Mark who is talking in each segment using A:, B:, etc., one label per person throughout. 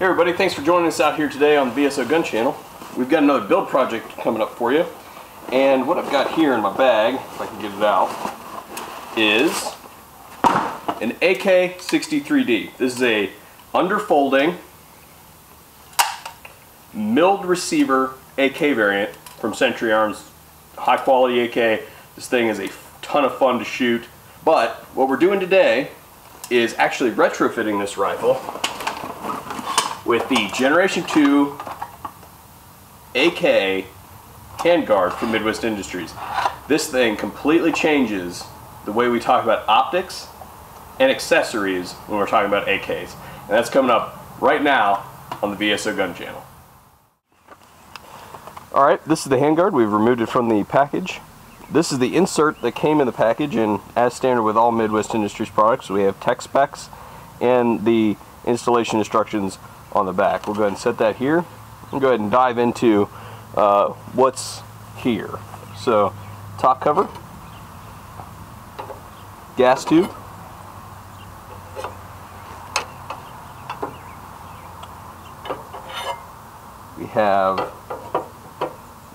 A: Hey everybody, thanks for joining us out here today on the VSO Gun Channel. We've got another build project coming up for you. And what I've got here in my bag, if I can get it out, is an AK-47D. This is a underfolding milled receiver AK variant from Century Arms. High quality AK. This thing is a ton of fun to shoot. But what we're doing today is actually retrofitting this rifle with the Generation 2 AK handguard from Midwest Industries. This thing completely changes the way we talk about optics and accessories when we're talking about AKs. And that's coming up right now on the VSO Gun Channel. Alright, this is the handguard. We've removed it from the package. This is the insert that came in the package, and as standard with all Midwest Industries products, we have tech specs and the installation instructions on the back. We'll go ahead and set that here and go ahead and dive into what's here. So, top cover, gas tube, we have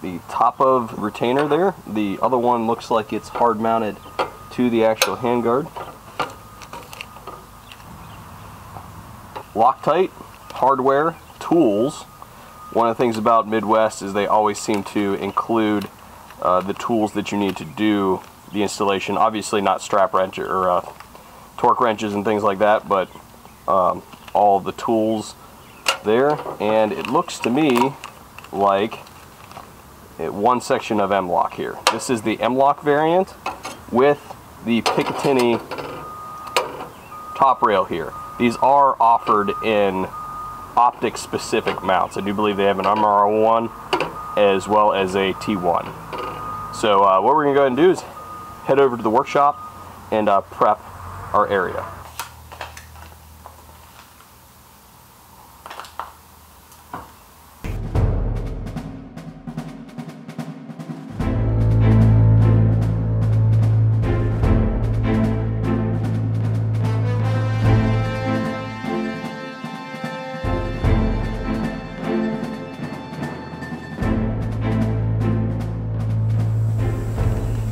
A: the top of retainer there. The other one looks like it's hard mounted to the actual handguard. Loctite, hardware, tools. One of the things about Midwest is they always seem to include the tools that you need to do the installation. Obviously not strap wrench or torque wrenches and things like that, but all the tools there. And it looks to me like one section of M-LOK here. This is the M-LOK variant with the Picatinny top rail here. These are offered in optic specific mounts. I do believe they have an MR1 as well as a T1. So what we're going to go ahead and do is head over to the workshop and prep our area.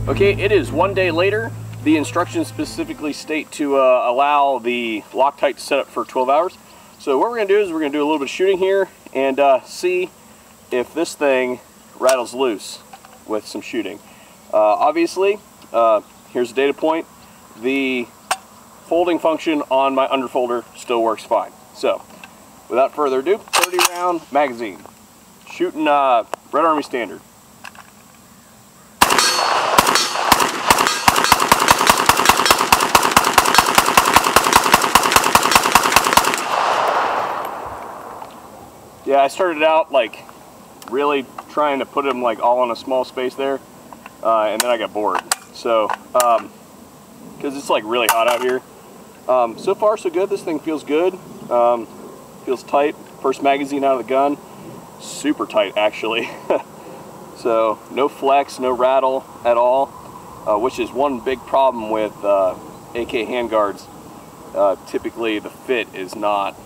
A: Okay, it is one day later. The instructions specifically state to allow the Loctite to set up for 12 hours. So what we're going to do is we're going to do a little bit of shooting here and see if this thing rattles loose with some shooting. Obviously, here's a data point. The folding function on my underfolder still works fine. So, without further ado, 30 round magazine. Shooting Red Army Standard. Yeah, I started out like really trying to put them like all in a small space there, and then I got bored. So, because it's like really hot out here. So far so good. This thing feels good. Feels tight. First magazine out of the gun. Super tight actually. So no flex, no rattle at all, which is one big problem with AK handguards. Typically the fit is not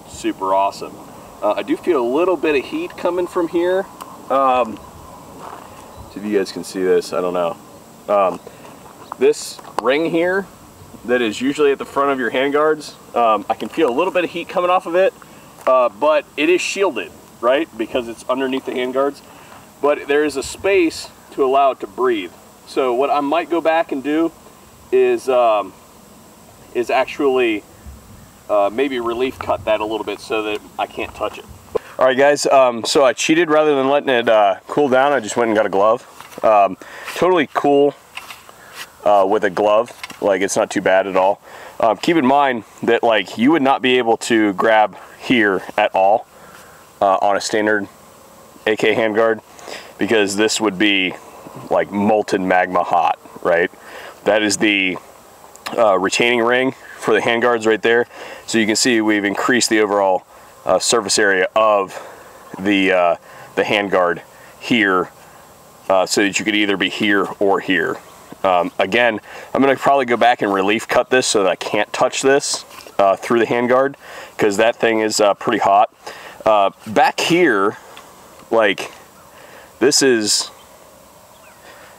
A: super awesome. I do feel a little bit of heat coming from here. So if you guys can see this, I don't know. This ring here that is usually at the front of your handguards, I can feel a little bit of heat coming off of it, but it is shielded, right? Because it's underneath the handguards. But there is a space to allow it to breathe. So what I might go back and do is actually maybe relief cut that a little bit so that I can't touch it. Alright guys, so I cheated. Rather than letting it cool down, I just went and got a glove. Totally cool with a glove. Like, it's not too bad at all. Keep in mind that like you would not be able to grab here at all on a standard AK handguard, because this would be like molten magma hot, right? That is the retaining ring for the handguards right there. So you can see we've increased the overall surface area of the handguard here, so that you could either be here or here. Again, I'm going to probably go back and relief cut this so that I can't touch this through the handguard, because that thing is pretty hot. Back here, like, this is,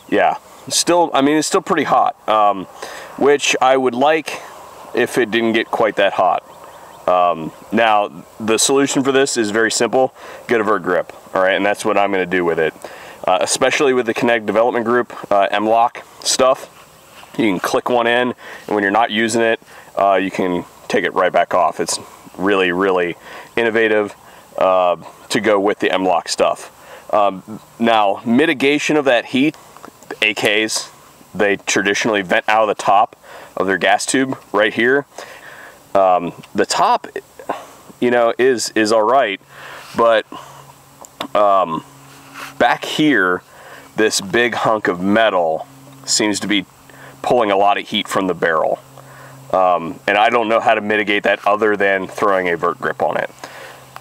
A: yeah, still, I mean, it's still pretty hot, which I would like if it didn't get quite that hot. Now, the solution for this is very simple. Get a vert grip, all right, and that's what I'm going to do with it. Especially with the Kinetic Development Group M-Lock stuff, you can click one in, and when you're not using it, you can take it right back off. It's really, really innovative to go with the M-Lock stuff. Now, mitigation of that heat, the AKs, they traditionally vent out of the top of their gas tube right here. The top, you know, is all right, but back here, this big hunk of metal seems to be pulling a lot of heat from the barrel. And I don't know how to mitigate that other than throwing a vert grip on it.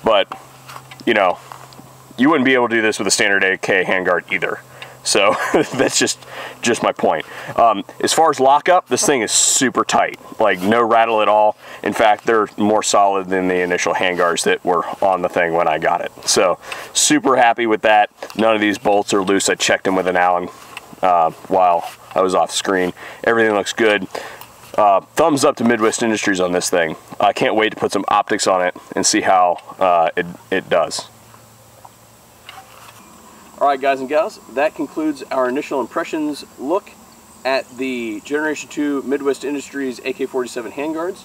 A: But, you know, you wouldn't be able to do this with a standard AK handguard either. So that's just my point. As far as lockup, this thing is super tight, like no rattle at all. In fact, they're more solid than the initial handguards that were on the thing when I got it. So super happy with that. None of these bolts are loose. I checked them with an Allen while I was off screen. Everything looks good. Thumbs up to Midwest Industries on this thing. I can't wait to put some optics on it and see how it does. Alright guys and gals, that concludes our initial impressions look at the Generation 2 Midwest Industries AK-47 handguards.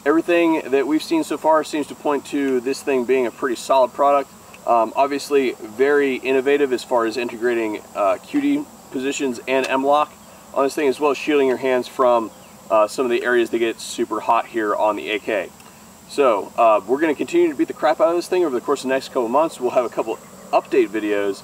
A: Everything that we've seen so far seems to point to this thing being a pretty solid product. Obviously very innovative as far as integrating QD positions and M-Lock on this thing, as well as shielding your hands from some of the areas that get super hot here on the AK. So we're going to continue to beat the crap out of this thing over the course of the next couple months. We'll have a couple update videos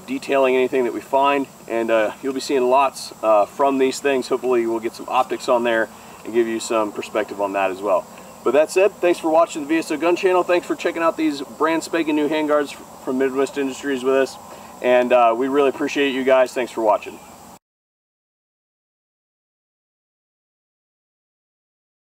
A: detailing anything that we find, and you'll be seeing lots from these things. Hopefully we'll get some optics on there and give you some perspective on that as well. But that said, thanks for watching the VSO Gun Channel. Thanks for checking out these brand spanking new handguards from Midwest Industries with us, and we really appreciate you guys. Thanks for watching.